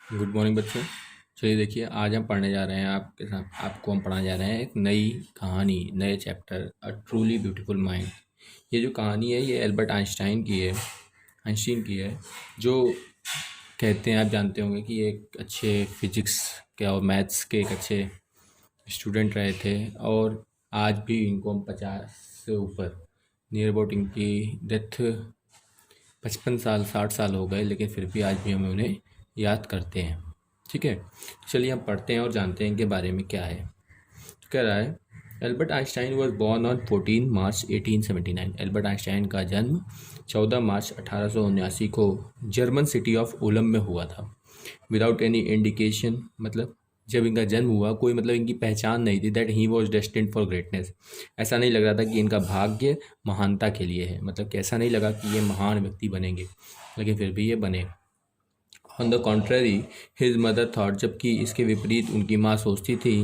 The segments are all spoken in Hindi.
गुड मॉर्निंग बच्चों। चलिए देखिए, आज हम पढ़ने जा रहे हैं आपके साथ। आपको हम पढ़ाने जा रहे हैं एक नई कहानी, नए chapter, a truly beautiful mind. ये जो कहानी है ये एल्बर्ट आइंस्टाइन की है, आइंस्टीन की है। जो कहते हैं, आप जानते होंगे कि ये एक अच्छे फिजिक्स के और मैथ्स के एक अच्छे स्टूडेंट रहे थे। और आज भी इनको हम 50 से ऊपर, नियर अबाउट इनकी डेथ 55 साल 60 साल हो गए, लेकिन फिर भी आज भी हम उन्हें याद करते हैं। ठीक है, चलिए हम पढ़ते हैं और जानते हैं इनके बारे में क्या है। तो कह रहा है, Albert Einstein was born on 14 March 1879। Albert Einstein का जन्म 14 मार्च 1879 को जर्मन सिटी ऑफ उलम में हुआ था। विदाउट एनी इंडिकेशन, मतलब जब इनका जन्म हुआ कोई मतलब इनकी पहचान नहीं थी। That he was destined for greatness. ऐसा नहीं लग रहा था कि इनका भाग्य महानता के लिए है, मतलब कि ऐसा नहीं लगा कि ये महान व्यक्ति बनेंगे, लेकिन फिर भी ये बने। On the contrary his mother thought, जबकि इसके विपरीत उनकी माँ सोचती थी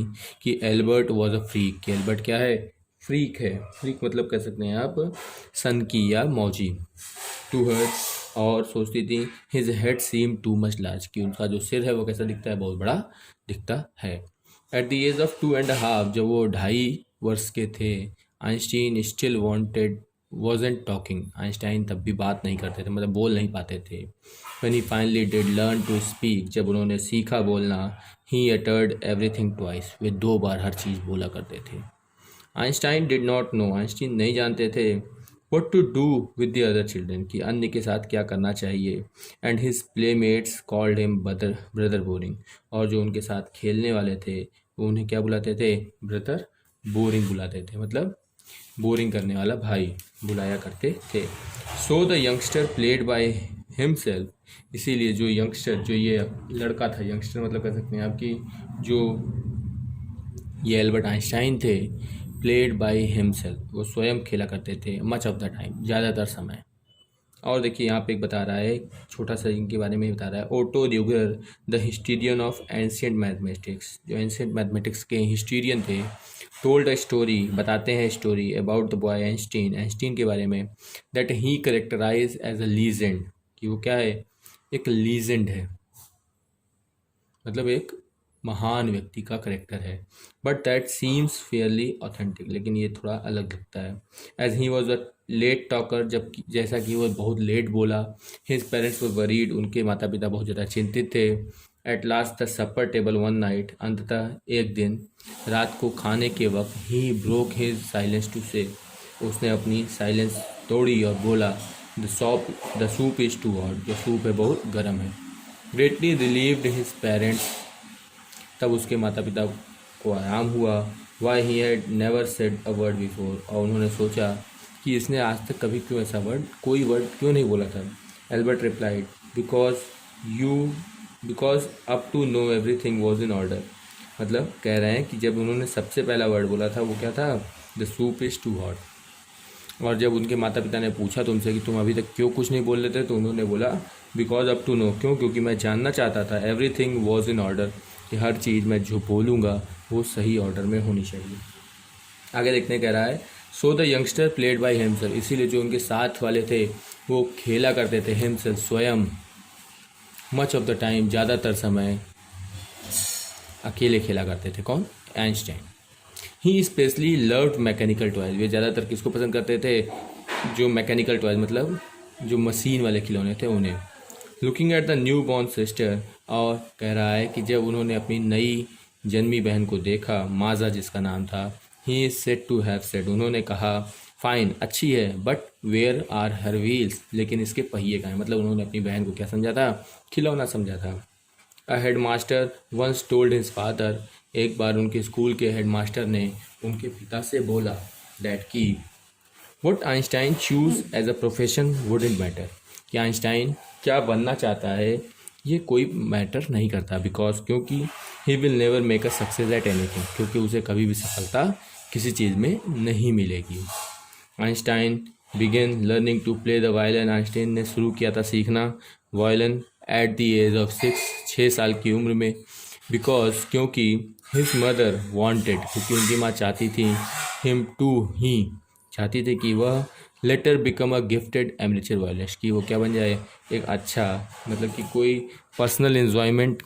कि एल्बर्ट वॉज अ फ्रीक। कि एल्बर्ट क्या है? फ्रीक है। फ्रीक मतलब कह सकते हैं आप सन की या मौजी। टू हर, और सोचती थी his head seem too much large, कि उनका जो सिर है वो कैसा दिखता है? बहुत बड़ा दिखता है। एट द एज ऑफ 2.5, जब वो 2.5 वर्ष के थे, Einstein still wanted wasn't talking. Einstein तब भी बात नहीं करते थे, मतलब बोल नहीं पाते थे। When he finally did learn to speak, जब उन्होंने सीखा बोलना, he uttered everything twice, वे 2 बार हर चीज़ बोला करते थे। Einstein did not know, Einstein नहीं जानते थे what to do with the other children, कि अन्य के साथ क्या करना चाहिए। And his playmates called him brother boring, और जो उनके साथ खेलने वाले थे वो उन्हें क्या बुलाते थे? ब्रदर बोरिंग बुलाते थे, मतलब बोरिंग करने वाला भाई बुलाया करते थे। So the youngster played by himself, इसीलिए जो यंगस्टर, जो ये लड़का था, यंगस्टर मतलब कह सकते हैं आपकी, जो ये एल्बर्ट आइंस्टाइन थे, प्लेड बाय हिमसेल्फ, वो स्वयं खेला करते थे मच ऑफ द टाइम, ज़्यादातर समय। और देखिए यहाँ पे एक बता रहा है, छोटा सा इनके बारे में बता रहा है। Otto Dugar, the historian of ancient mathematics, जो एंशियंट मैथमेटिक्स के हिस्टीरियन थे, टोल्ड अ स्टोरी, बताते हैं story about the boy Einstein, Einstein के बारे में। That he characterise as a legend, कि वो क्या है? एक लीजेंड है, मतलब एक महान व्यक्ति का करेक्टर है। But that seems fairly authentic, लेकिन ये थोड़ा अलग लगता है। As he was a late talker, जब जैसा कि वो बहुत लेट बोला। हिज पेरेंट्स वर वरीड, उनके माता पिता बहुत ज़्यादा चिंतित थे। At last the supper table one night, अंततः एक दिन रात को खाने के वक्त, he broke his silence to say, उसने अपनी साइलेंस तोड़ी और बोला, the soup is too hot, जो सूप है बहुत गर्म है। ग्रेटली रिलीव्ड हिज पेरेंट्स, तब उसके माता पिता को आराम हुआ। Why he had never said a word before, और उन्होंने सोचा कि इसने आज तक कभी क्यों ऐसा कोई वर्ड क्यों नहीं बोला था। Albert replied, because you because up to now everything was in order, मतलब कह रहे हैं कि जब उन्होंने सबसे पहला वर्ड बोला था वो क्या था? The soup is too hot. और जब उनके माता पिता ने पूछा तुमसे कि तुम अभी तक क्यों कुछ नहीं बोल रहे थे, तो उन्होंने बोला बिकॉज अप टू नो, क्यों? क्योंकि मैं जानना चाहता था, एवरीथिंग वॉज इन ऑर्डर, कि हर चीज़ मैं जो बोलूँगा वो सही ऑर्डर में होनी चाहिए। आगे देखने कह रहा है, so the youngster played by himself, इसीलिए जो उनके साथ वाले थे वो खेला करते थे हिमसेल्फ, स्वयं। मच ऑफ द टाइम, ज़्यादातर समय अकेले खेला करते थे। कौन? आइंस्टाइन। ही स्पेशली लव्ड मैकेनिकल टॉयज, वे ज़्यादातर किसको पसंद करते थे? जो मैकेनिकल टॉयज, मतलब जो मशीन वाले खिलौने थे उन्हें। Looking at the new born sister, और कह रहा है कि जब उन्होंने अपनी नई जन्मी बहन को देखा, माजा जिसका नाम था, he said to have said, उन्होंने कहा, फाइन, अच्छी है, but where are her wheels, लेकिन इसके पहिए कहाँ हैं? मतलब उन्होंने अपनी बहन को क्या समझा था? खिलौना समझा था। A head master once told his father, एक बार उनके स्कूल के हेड मास्टर ने उनके पिता से बोला, दैट की what Einstein chose as a profession wouldn't matter, कि आइंस्टाइन क्या बनना चाहता है ये कोई मैटर नहीं करता। बिकॉज, क्योंकि he will never make a success at anything, क्योंकि उसे कभी भी सफलता किसी चीज़ में नहीं मिलेगी। Einstein began learning to play the violin, Einstein ने शुरू किया था सीखना violin at the age of 6 साल की उम्र में। बिकॉज, क्योंकि हिज मदर वांटेड, क्योंकि उनकी माँ चाहती थी, हिम टू ही चाहती थी कि वह letter become a gifted amateur violinist, कि वो क्या बन जाए, एक अच्छा, मतलब कि कोई पर्सनल इन्जॉयमेंट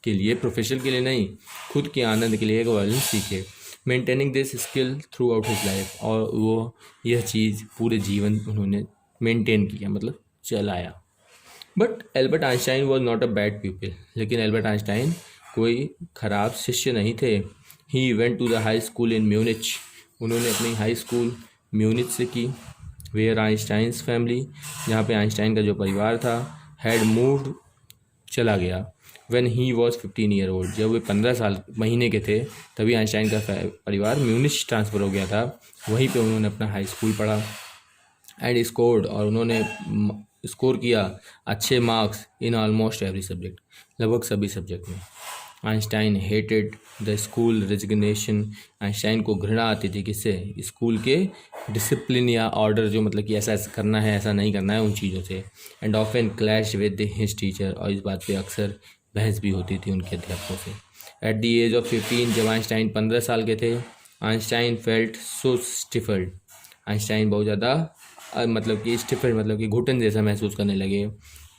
के लिए, प्रोफेशन के लिए नहीं, खुद के आनंद के लिए एक वायलिन सीखे। Maintaining this skill through out his life, और वो यह चीज़ पूरे जीवन उन्होंने मेंटेन किया, मतलब चलाया। But Albert Einstein was not a bad people, लेकिन एल्बर्ट आइंस्टाइन कोई ख़राब शिष्य नहीं थे। He went to the high school in Munich, उन्होंने अपनी हाई स्कूल म्यूनिच से की। वेयर आइंस्टाइंस फैमिली, जहाँ पे आइंस्टाइन का जो परिवार था, हैड मूव्ड, चला गया। When he was 15 year old, जब वे 15 साल महीने के थे, तभी आइंस्टाइन का परिवार म्यूनिच ट्रांसफ़र हो गया था। वहीं पे उन्होंने अपना हाई स्कूल पढ़ा। एंड स्कोर्ड, और उन्होंने स्कोर किया अच्छे marks in almost every subject, लगभग सभी सब्जेक्ट में। Einstein hated the school resignation, Einstein को घृणा आती थी किससे, स्कूल के डिसिप्लिन या ऑर्डर, जो मतलब कि ऐसा ऐसा करना है, ऐसा नहीं करना है, उन चीज़ों से। And often clash with his teacher, और इस बात पे अक्सर बहस भी होती थी उनके अध्यापकों से। एट द एज ऑफ 15, जब आइंस्टाइन 15 साल के थे, आइंस्टाइन फेल्ट सो स्टिफल्ड, आइंस्टाइन बहुत ज़्यादा मतलब कि स्टिफल्ड, मतलब कि घुटन जैसा महसूस करने लगे।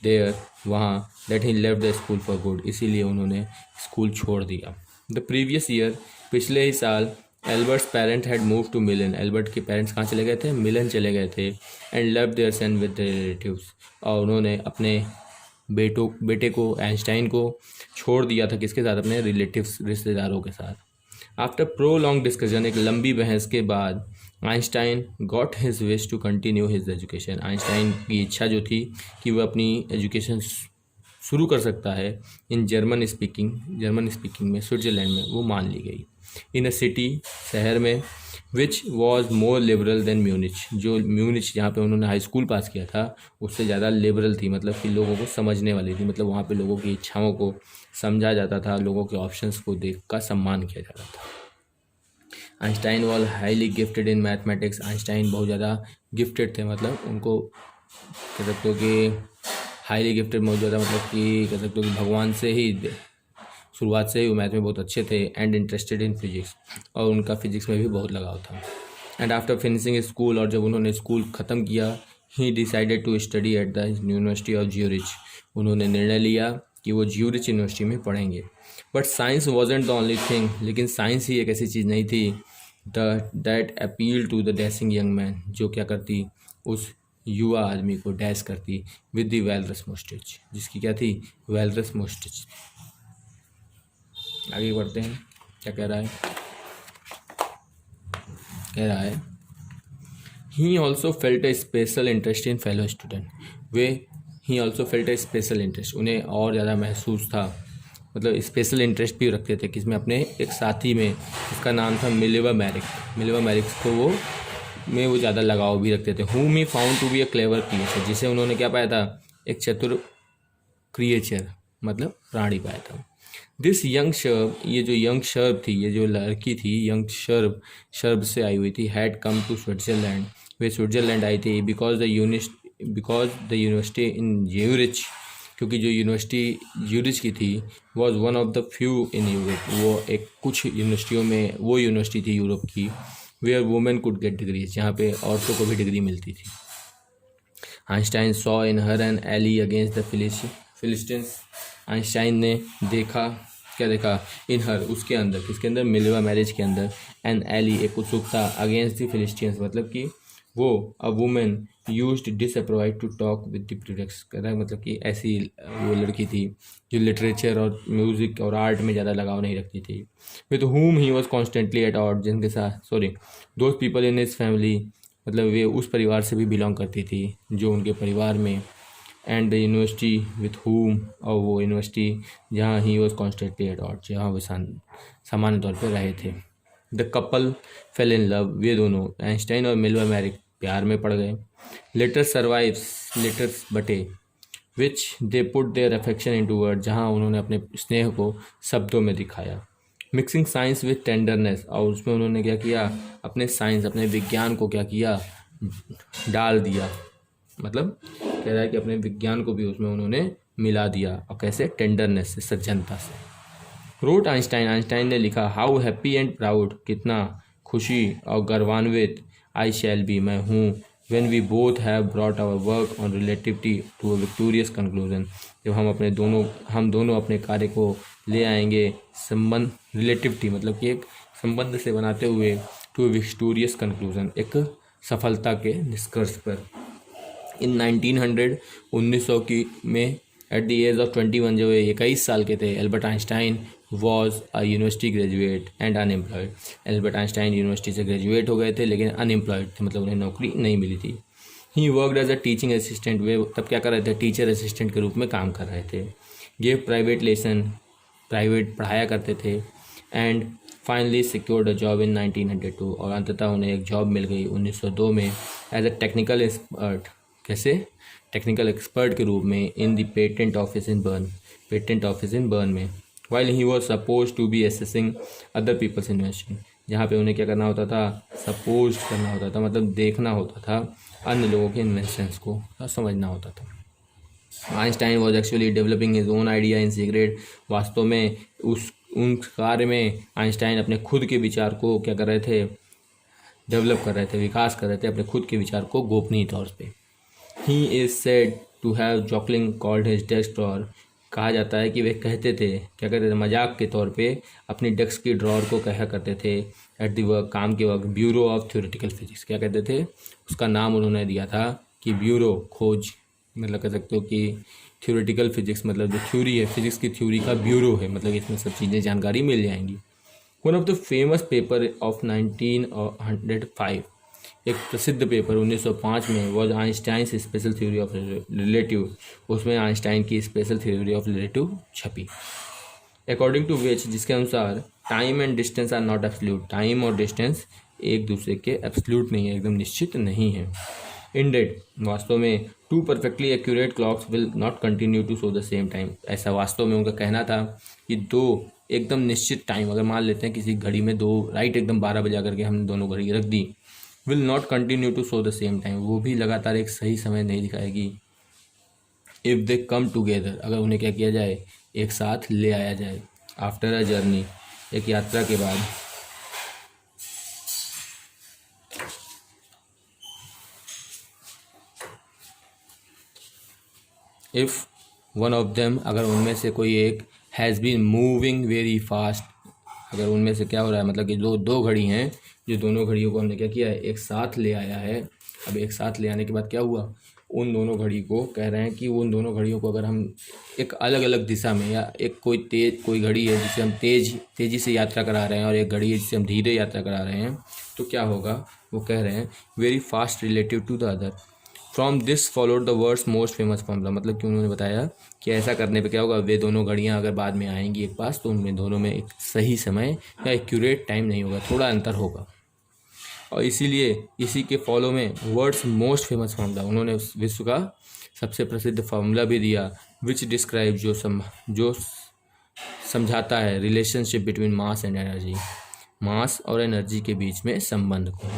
देयर, वहाँ, that he left the school for good, इसीलिए उन्होंने स्कूल छोड़ दिया। द प्रीवियस ईयर, पिछले ही साल, Albert's parent had moved to Milan, Albert के पेरेंट्स कहाँ चले गए थे, मिलन चले गए थे। And left their son with the relatives, और उन्होंने अपने बेटे को, आइंस्टाइन को छोड़ दिया था किसके साथ, अपने रिलेटिव्स, रिश्तेदारों के साथ। आफ्टर प्रोलॉन्ग डिस्कशन, एक लंबी बहस के बाद, Einstein got his wish to continue his education, Einstein की इच्छा जो थी कि वह अपनी एजुकेशन शुरू कर सकता है इन जर्मन स्पीकिंग में, स्विट्ज़रलैंड में, वो मान ली गई। इन अ सिटी, शहर में, which was more liberal than Munich, जो म्यूनिच जहाँ पे उन्होंने हाई स्कूल पास किया था, उससे ज़्यादा लिबरल थी, मतलब कि लोगों को समझने वाली थी, मतलब वहाँ पे लोगों की इच्छाओं को समझा जाता था, लोगों के ऑप्शंस को देख का सम्मान किया जाता था। Einstein was highly gifted in mathematics, Einstein बहुत ज़्यादा गिफ्टेड थे, मतलब उनको कह सकते हो कि हाईली गिफ्टेड बहुत ज़्यादा, मतलब कि कह सकते हो कि भगवान से ही शुरुआत से ही वो मैथ में बहुत अच्छे थे। एंड इंटरेस्टेड इन फिजिक्स, और उनका फिजिक्स में भी बहुत लगाव था। एंड आफ्टर फिनिशिंग स्कूल, और जब उन्होंने स्कूल ख़त्म किया, he decided to study at the university of Zurich, उन्होंने निर्णय लिया कि वो ज्यूरिच यूनिवर्सिटी में पढ़ेंगे। But science wasn't the only thing, लेकिन साइंस ही एक ऐसी चीज़ नहीं थी that appeal to the dashing young man, जो क्या करती, उस युवा आदमी को डैश करती विद द वेलरस मोस्टेज, जिसकी क्या थी, वेलरस मोस्टेज। आगे बढ़ते हैं, क्या कह रहा है, कह रहा है he also felt A special interest in fellow student, he also felt A special interest, उन्हें और ज़्यादा महसूस था, मतलब स्पेशल इंटरेस्ट भी रखते थे किसमें, अपने एक साथी में, जिसका नाम था मिलेवा मैरिक को वो ज़्यादा लगाव भी रखते थे। whom he found to be a clever creature, जिसे उन्होंने क्या पाया था, एक चतुर क्रिएचर, मतलब प्राणी पाया था। दिस यंग शर्ब, ये जो यंग शर्ब थी, ये जो लड़की थी, यंग शर्ब से आई हुई थी, हैड कम टू स्विट्ज़रलैंड, वे स्विट्ज़रलैंड आई थी, because the university in Zurich, क्योंकि जो यूनिवर्सिटी ज्यूरिच की थी, was one of the few in Europe, वो एक कुछ यूनिवर्सिटियों में वो यूनिवर्सिटी थी यूरोप की, where women could get degrees, जहाँ पे औरतों को भी डिग्री मिलती थी। Einstein saw in her an ally against the philistines, Einstein ने देखा, क्या देखा, इन हर, उसके अंदर, किसके अंदर, मिलेवा मैरिज के अंदर, एन एली, एक उत्सुकता, अगेंस्ट द फिलिस्टीन्स, मतलब कि वो a women used disapproved to talk with the products, कह रहा है, मतलब कि ऐसी वो लड़की थी जो लिटरेचर और म्यूज़िक और आर्ट में ज़्यादा लगाव नहीं रखती थी। With whom he was constantly at odd, जिनके साथ those people in his family, मतलब वे उस परिवार से भी बिलोंग करती थी जो उनके परिवार में। And the university with whom, और वो यूनिवर्सिटी जहाँ he was constantly at odd, जहाँ वो सामान्य तौर पर रहे थे। The couple fell in love, वे दोनों, आइंस्टाइन और मिलेवा मैरिक, प्यार में पड़ गए। लेटर्स बटे, which they put their affection into word, जहाँ उन्होंने अपने स्नेह को शब्दों में दिखाया। मिक्सिंग साइंस विथ टेंडरनेस, और उसमें उन्होंने क्या किया, अपने साइंस, अपने विज्ञान को क्या किया, डाल दिया, मतलब कह रहा है कि अपने विज्ञान को भी उसमें उन्होंने मिला दिया, और कैसे, टेंडरनेस से, सज्जनता से। रोट आइंस्टाइन ने लिखा, हाउ हैप्पी एंड प्राउड, कितना खुशी और गर्वान्वित, आई शैल बी, मैं हूँ, when we both have brought our work on relativity to a victorious conclusion, जब हम दोनों अपने कार्य को ले आएंगे संबंध रिलेटिविटी मतलब कि एक संबंध से बनाते हुए टू विक्टोरियस कंक्लूजन एक सफलता के निष्कर्ष पर। इन 1900 की में एट द एज ऑफ 21 जब 21 साल के थे, Albert Einstein was a university graduate and unemployed. Albert Einstein university से ग्रेजुएट हो गए थे लेकिन अनएम्प्लॉयड थे, मतलब उन्हें नौकरी नहीं मिली थी। He worked as a teaching assistant, वे तब क्या कर रहे थे, टीचर असिस्टेंट के रूप में काम कर रहे थे। गिव प्राइवेट लेसन, प्राइवेट पढ़ाया करते थे। And finally secured a job in 1902, और अंततः उन्हें एक जॉब मिल गई 1902 में एज अ टेक्निकल एक्सपर्ट। कैसे, टेक्निकल एक्सपर्ट के रूप में in the patent office in Bern में। While he was suppose to be assessing other people's invention, जहाँ पे उन्हें क्या करना होता था, सपोज करना होता था, मतलब देखना होता था अन्य लोगों के इन्वेंशंस को, समझना होता था। Einstein was actually developing his own idea in secret, वास्तव में उन कार्य में आइंस्टाइन अपने खुद के विचार को क्या कर रहे थे, डेवलप कर रहे थे, विकास कर रहे थे अपने खुद के विचार को गोपनीय तौर पे। He is said to have jokingly called his desk drawer, कहा जाता है कि वे कहते थे, क्या कहते थे, मजाक के तौर पे अपनी डेस्क की ड्रॉर को कहा करते थे एट दी वर्क, काम के वक्त, ब्यूरो ऑफ थ्योरेटिकल फिजिक्स, क्या कहते थे, उसका नाम उन्होंने दिया था कि ब्यूरो, खोज, मतलब कह सकते हो कि थ्योरेटिकल फिजिक्स मतलब जो थ्योरी है, फिजिक्स की थ्योरी का ब्यूरो है, मतलब इसमें सब चीज़ें जानकारी मिल जाएंगी। One of the famous paper of 1905, एक प्रसिद्ध पेपर 1905 में was Einstein's special theory of relative, उसमें आइंस्टाइन की स्पेशल थ्योरी ऑफ रिलेटिव छपी। अकॉर्डिंग टू विच, जिसके अनुसार time and distance are not absolute, time और डिस्टेंस एक दूसरे के एब्सोल्यूट नहीं है, एकदम निश्चित नहीं है। इंडेड, वास्तव में two perfectly accurate clocks will not continue to show the same time, ऐसा वास्तव में उनका कहना था कि दो एकदम निश्चित टाइम, अगर मान लेते हैं किसी घड़ी में दो राइट एकदम 12 बजे करके हमने दोनों घड़ी रख दी, will not continue to show the same time, वो भी लगातार एक सही समय नहीं दिखाएगी। इफ़ दे कम टुगेदर, अगर उन्हें क्या किया जाए, एक साथ ले आया जाए। आफ्टर अ जर्नी, एक यात्रा के बाद। इफ़ वन ऑफ देम, अगर उनमें से कोई एक, has been moving very fast, अगर उनमें से क्या हो रहा है, मतलब कि दो घड़ी हैं, जो दोनों घड़ियों को हमने क्या किया है, एक साथ ले आया है। अब एक साथ ले आने के बाद क्या हुआ, उन दोनों घड़ी को कह रहे हैं कि उन दोनों घड़ियों को अगर हम एक अलग अलग दिशा में, या एक कोई घड़ी है जिसे हम तेज़ी से यात्रा करा रहे हैं और एक घड़ी है जिसे हम धीरे यात्रा करा रहे हैं, तो क्या होगा, वो कह रहे हैं very fast relative to the other. From this followed the world's most famous formula, मतलब कि उन्होंने बताया कि ऐसा करने पे क्या होगा, वे दोनों घड़ियां अगर बाद में आएंगी एक पास, तो उनमें दोनों में एक सही समय या एक्यूरेट टाइम नहीं होगा, थोड़ा अंतर होगा। और इसीलिए इसी के फॉलो में वर्ल्ड्स मोस्ट फेमस फार्मूला, उन्होंने विश्व का सबसे प्रसिद्ध फार्मूला भी दिया, विच डिस्क्राइब, जो समझाता है relationship between mass and energy, mass और एनर्जी के बीच में संबंध को।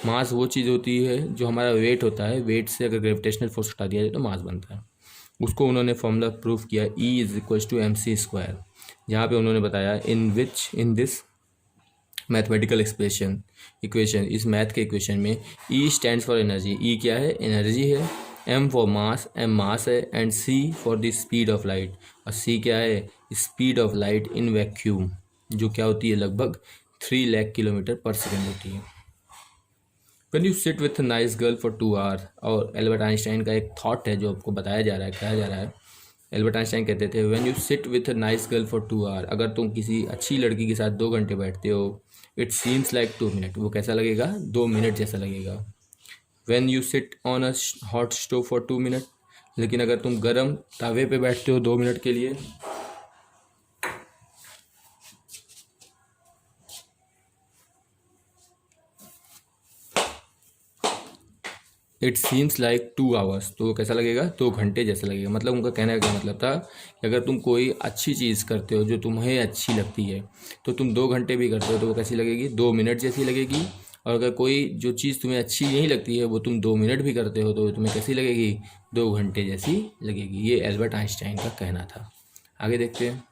मास वो चीज़ होती है जो हमारा वेट होता है, वेट से अगर ग्रेविटेशनल फोर्स हटा दिया जाए तो मास बनता है, उसको उन्होंने फॉर्मूला प्रूफ किया, E=mc², जहाँ पे उन्होंने बताया इन दिस मैथमेटिकल इक्वेशन, इस मैथ के इक्वेशन में E stands for energy, E क्या है, एनर्जी है, M फॉर मास, M मास है, and C for the speed of light, और C क्या है, speed of light in vacuum, जो क्या होती है, लगभग 3 लाख किलोमीटर पर सेकेंड होती है। When you sit with a nice girl for 2 hours, और एल्बर्ट आइंस्टाइन का एक थॉट है जो आपको बताया जा रहा है, कहा जा रहा है, एल्बर्ट आइंस्टाइन कहते थे when you sit with a nice girl for 2 hours, अगर तुम किसी अच्छी लड़की के साथ 2 घंटे बैठते हो, इट सीम्स लाइक 2 मिनट, वो कैसा लगेगा, 2 मिनट जैसा लगेगा। When you sit on a hot stove for 2 minute, लेकिन अगर तुम गर्म तवे पे बैठते हो 2 मिनट के लिए, इट सीम्स लाइक 2 hours, तो वो कैसा लगेगा, 2 घंटे जैसा लगेगा। मतलब उनका कहने का मतलब था कि अगर तुम कोई अच्छी चीज़ करते हो जो तुम्हें अच्छी लगती है, तो तुम 2 घंटे भी करते हो तो वो कैसी लगेगी, 2 मिनट जैसी लगेगी। और अगर कोई जो चीज़ तुम्हें अच्छी नहीं लगती है वो तुम 2 मिनट भी करते हो तो तुम्हें कैसी लगेगी, 2 घंटे जैसी लगेगी। ये एल्बर्ट आइंस्टाइन का कहना था। आगे देखते हैं।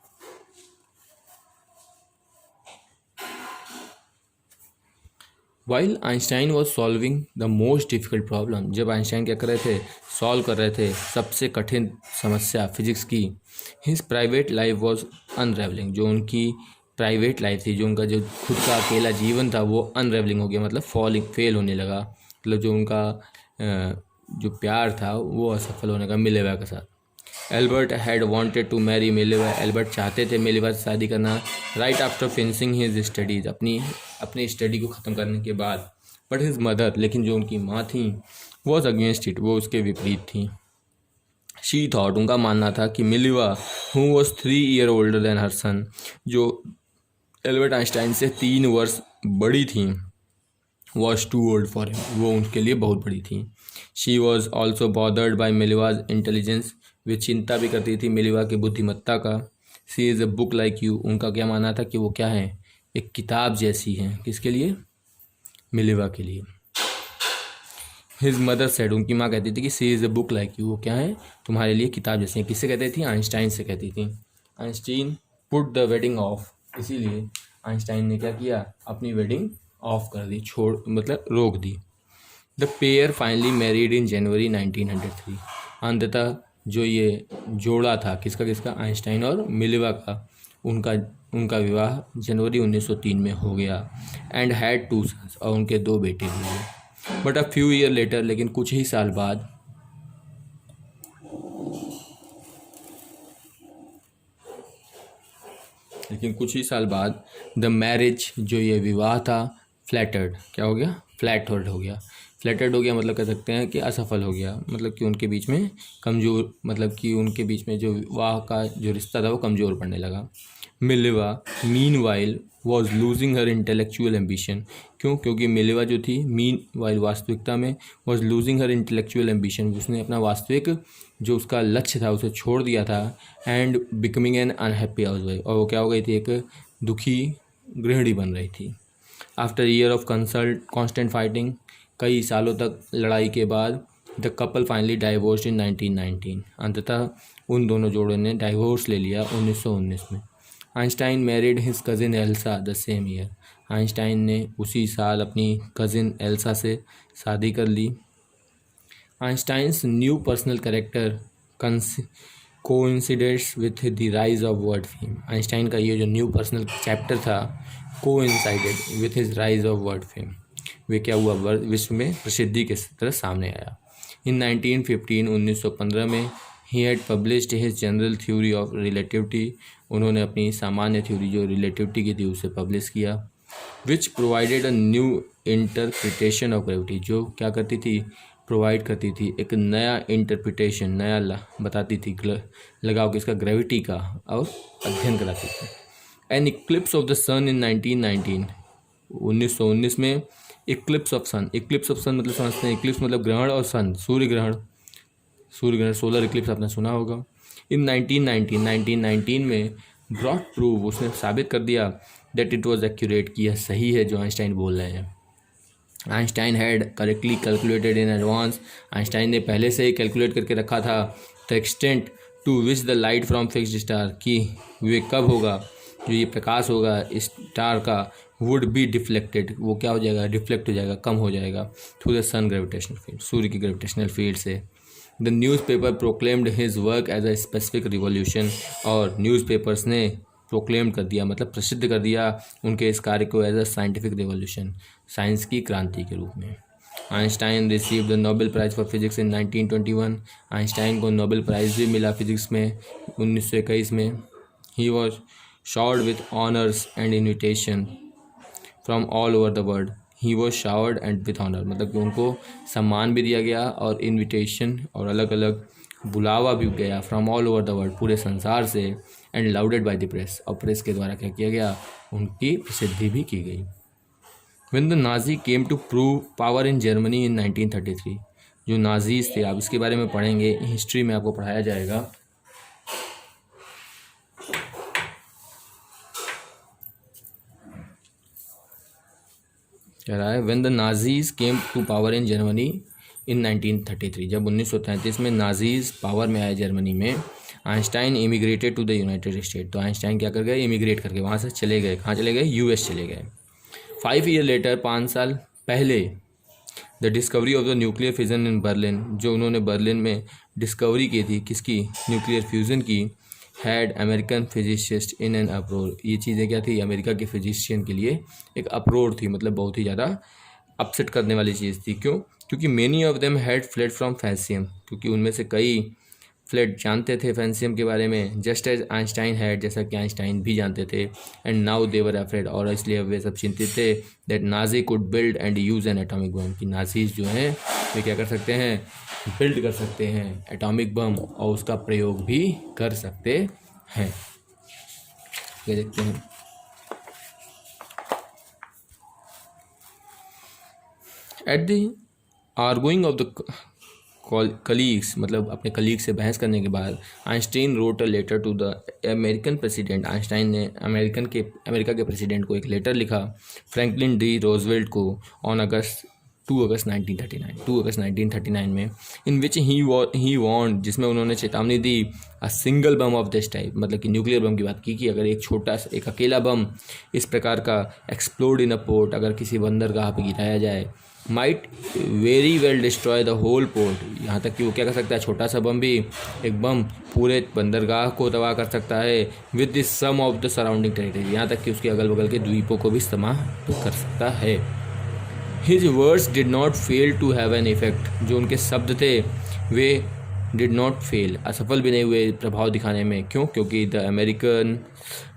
While Einstein was solving the most difficult problem, जब आइंस्टाइन क्या कर रहे थे, सॉल्व कर रहे थे सबसे कठिन समस्या फिजिक्स की, his private life was unravelling, जो उनकी प्राइवेट लाइफ थी, जो उनका जो खुद का अकेला जीवन था वो अनरेवलिंग हो गया, मतलब फेल होने लगा, मतलब जो उनका जो प्यार था वो असफल होने का मिलेवा के साथ। Albert had wanted to marry Mileva, Albert चाहते थे मिलेवा से शादी करना, right after finishing his studies, अपनी स्टडी को ख़त्म करने के बाद। बट हिज मदर, लेकिन जो उनकी माँ थी, वॉज अगेंस्ट इट, वो उसके विपरीत थी। शी थॉट, उनका मानना था कि Mileva, who was 3 year older than her son, जो एल्बर्ट आइंस्टाइन से 3 वर्ष बड़ी थी, was too old for him, वो उनके लिए बहुत बड़ी थी। She was also bothered by Mileva's intelligence, वे चिंता भी करती थी मिलेवा की बुद्धिमत्ता का। She is a book like you, उनका क्या मानना था कि वो क्या है, एक किताब जैसी है, किसके लिए, मिलेवा के लिए। हिज मदर सेड, उनकी माँ कहती थी कि she is a book like you, वो क्या है, तुम्हारे लिए किताब जैसी है। किससे कहती थी, आइंस्टाइन से कहती थी। Einstein put the wedding of, इसीलिए आइंस्टाइन ने क्या किया, अपनी वेडिंग ऑफ कर दी, छोड़ मतलब रोक दी। The pair finally married in January 1903, अंततः जो ये जोड़ा था, किसका किसका, आइंस्टाइन और मिलेवा का, उनका विवाह जनवरी 1903 में हो गया। एंड हैड 2 सन्स, और उनके 2 बेटे हुए। But a few year later, लेकिन कुछ ही साल बाद, द मैरिज, जो ये विवाह था, फ्लैटर्ड, क्या हो गया, फ्लैटर्ड हो गया। फ्लैटर्ड हो गया मतलब कह सकते हैं कि असफल हो गया, मतलब कि उनके बीच में कमज़ोर, मतलब कि उनके बीच में जो विवाह का जो रिश्ता था वो कमज़ोर पड़ने लगा। Mileva mean while was losing her intellectual ambition, क्यों, क्योंकि मिलेवा जो थी, मीन वाइल वास्तविकता में, was losing her intellectual ambition, उसने अपना वास्तविक जो उसका लक्ष्य था उसे छोड़ दिया था। And becoming an unhappy housewife, और वो क्या हो गई थी, एक दुखी गृहिणी बन रही थी। After year of constant fighting, कई सालों तक लड़ाई के बाद, द कपल फाइनली डाइवोर्स्ड इन 1919, अंततः उन दोनों जोड़ों ने डाइवोर्स ले लिया 1919 में। Einstein married his cousin Elsa the same year, Einstein ने उसी साल अपनी कज़िन एल्सा से शादी कर ली। Einstein's new personal character coincides with the rise of world fame, Einstein का ये जो न्यू पर्सनल चैप्टर था, coincided with his rise of world fame, वे क्या हुआ, विश्व में प्रसिद्धि के तरह सामने आया। इन 1915 में he had published his general theory of relativity, उन्होंने अपनी सामान्य थ्योरी जो रिलेटिविटी की थी उसे पब्लिश किया। Which provided a new interpretation of gravity, जो क्या करती थी, प्रोवाइड करती थी एक नया इंटरप्रिटेशन, नया बताती थी, लगाव किसका, ग्रेविटी का, और अध्ययन कराती थी। An eclipse of the sun in 1919, 1919 में eclipse of sun, eclipse of sun मतलब समझते हैं, इक्लिप्स मतलब ग्रहण, और सन सूर्य ग्रहण, सोलर इक्लिप्स आपने सुना होगा। इन 1919 में ब्रॉड प्रूव, उसने साबित कर दिया, दैट इट वाज एक्यूरेट, कि यह सही है जो आइंस्टाइन बोल रहे हैं। Einstein had correctly calculated in advance, Einstein ने पहले से ही कैलकुलेट करके रखा था, the extent to which the light from fixed star, कि वे कब होगा, जो ये प्रकाश होगा स्टार का, वुड बी डिफ्लेक्टेड, वो क्या हो जाएगा, डिफ्लेक्ट हो जाएगा, कम हो जाएगा, through the sun gravitational field, सूर्य की ग्रेविटेशनल फील्ड से। The newspaper proclaimed his work as a specific revolution, और न्यूज़पेपर्स ने प्रोक्लेम कर दिया, मतलब प्रसिद्ध कर दिया उनके इस कार्य को as a scientific revolution, science की क्रांति के रूप में। Einstein receive the Nobel prize for physics in 1921, Einstein को नोबेल प्राइज़ भी मिला फिजिक्स में 1921 में। He was showered with honours and invitation from all over the world, he was showered and with honour, मतलब कि उनको सम्मान भी दिया गया और इन्विटेशन और अलग अलग बुलावा भी गया, from all over the world, पूरे संसार से, एंड लाउडेड बाय द प्रेस, और प्रेस के द्वारा क्या किया गया, उनकी प्रसिद्धि भी की गई। When the Nazi came to prove power in Germany in 1933, जो नाजीज थे, आप इसके बारे में पढ़ेंगे, हिस्ट्री में आपको पढ़ाया जाएगा। कह रहा है when the Nazis came to power in Germany in 1933, जब 1933 में नाजीज पावर में आए जर्मनी में, Einstein emigrated to the United State, तो आइंस्टाइन क्या कर गए, इमिग्रेट करके वहाँ से चले गए, कहाँ चले गए, यूएस चले गए। 5 ईयर लेटर, 5 साल पहले the discovery of the nuclear fission in Berlin, जो उन्होंने बर्लिन में डिस्कवरी की थी, किसकी, न्यूक्लियर फ्यूज़न की, had American physicist in an अप्रोर, ये चीज़ें क्या थी, अमेरिका के फिजिशियन के लिए एक अप्रोर थी, मतलब बहुत ही ज़्यादा अपसेट करने वाली चीज़ थी। क्यों? क्योंकि many of them had fled from fascism, क्योंकि उनमें से कई फ्लेड जानते थे फैंसियम के बारे में, जस्ट एज आइंस्टाइन हैड, जैसा कि आइंस्टाइन भी जानते थे, and now they were afraid, और इसलिए वे सब चिंतित थे, that Nazi could build and use an atomic bomb, कि नाजीज जो हैं वे क्या कर सकते हैं, बिल्ड कर सकते हैं एटॉमिक बम और उसका प्रयोग भी कर सकते हैं। ये देखते हैं, at the arguing of the colleagues, मतलब अपने कलीग से बहस करने के बाद, Einstein wrote a letter to the American president, Einstein ने अमेरिका के प्रेसिडेंट को एक लेटर लिखा, फ्रैंकलिन डी रोजवेल्ट को, ऑन 2 अगस्त 1939 में, इन विच ही वॉन्ट, जिसमें उन्होंने चेतावनी दी, a single bomb of this type, मतलब कि न्यूक्लियर बम की बात की कि अगर एक अकेला बम इस प्रकार का एक्सप्लोड इन अ पोर्ट, अगर किसी बंदरगाह पर गिराया जाए, might very well destroy the whole port, यहाँ तक कि वो क्या कर सकता है, छोटा सा बम भी, एक बम पूरे बंदरगाह को तबाह कर सकता है, with the some of the surrounding territory, यहाँ तक कि उसके अगल बगल के द्वीपों को भी तबाह कर सकता है। His words did not fail to have an effect, जो उनके शब्द थे वे डिड नॉट फेल, असफल भी नहीं हुए प्रभाव दिखाने में। क्यों? क्योंकि the American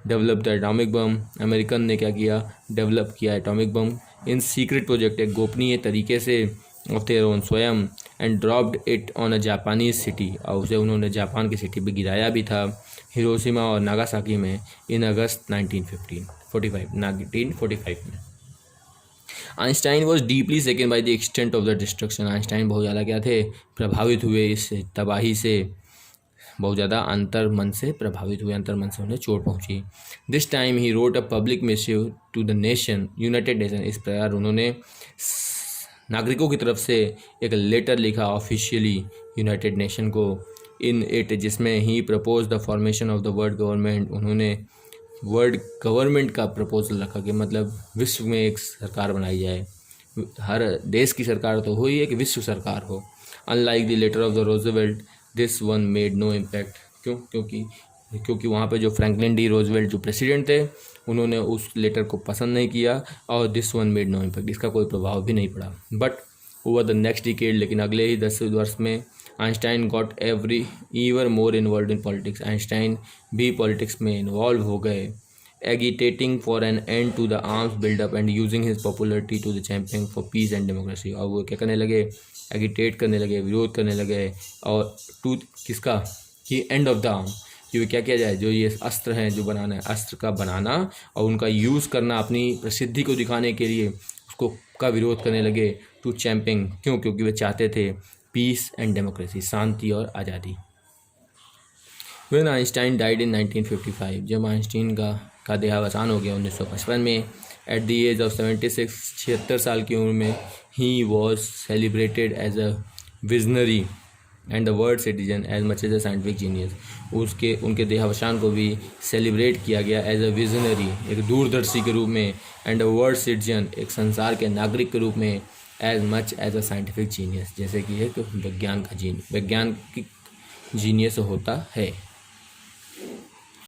develop the atomic bomb, American ने क्या किया, डेवलप किया एटॉमिक बम इन सीक्रेट प्रोजेक्ट, एक गोपनीय तरीके से, ऑफ देयर ओन स्वयं, and dropped it on a Japanese city, और उसे उन्होंने जापान की सिटी पे गिराया भी था, हिरोशिमा और नागासाकी में, इन अगस्त 1945 में। Einstein was deeply सेकन by the extent of the destruction, Einstein बहुत ज़्यादा क्या थे, प्रभावित हुए इस तबाही से, बहुत ज़्यादा अंतर मन से उन्हें चोट पहुंची। This time he wrote a public missive to the nation, United Nation, इस प्रकार उन्होंने नागरिकों की तरफ से एक लेटर लिखा ऑफिशियली यूनाइटेड नेशन को, इन इट, जिसमें he propose the formation of the world government, उन्होंने वर्ल्ड गवर्नमेंट का प्रपोजल रखा कि मतलब विश्व में एक सरकार बनाई जाए, हर देश की सरकार तो हो ही, एक विश्व सरकार हो। Unlike the letter of the Roosevelt, this one made no impact. क्यों? क्योंकि वहाँ पे जो फ्रैंकलिन डी रोजवेल्ट जो प्रेसिडेंट थे, उन्होंने उस लेटर को पसंद नहीं किया, और this one made no impact, इसका कोई प्रभाव भी नहीं पड़ा। But over the next decade, लेकिन अगले ही 10 वर्ष में, Einstein got ever more involve in politics, Einstein भी पॉलिटिक्स में इन्वॉल्व हो गए, agitating for an end to the arms buildup and using his popularity to the champion for peace and democracy, और वो क्या करने लगे, एगिटेट करने लगे, विरोध करने लगे, और टू किसका, कि एंड ऑफ द आर्म, कि क्या किया जाए, जो ये अस्त्र हैं जो बनाना है, अस्त्र का बनाना और उनका यूज़ करना अपनी प्रसिद्धि को दिखाने के लिए, उसको का विरोध करने लगे, टू चैम्पियन। क्यों? क्योंकि वे चाहते थे पीस एंड डेमोक्रेसी, शांति और आज़ादी। व्हेन आइंस्टाइन डाइड इन 1955, जब आइंस्टाइन का देहावसान हो गया 1955 में, एट द एज ऑफ 76 साल की उम्र में, he was celebrated as a visionary and the world citizen as much as a scientific genius, उनके देहावसान को भी सेलिब्रेट किया गया एज अ विजनरी, एक दूरदर्शी के रूप में, एंड अ वर्ल्ड सिटीजन, एक संसार के नागरिक के रूप में, as much as a scientific genius, जैसे कि एक वैज्ञानिक जीनियस होता है।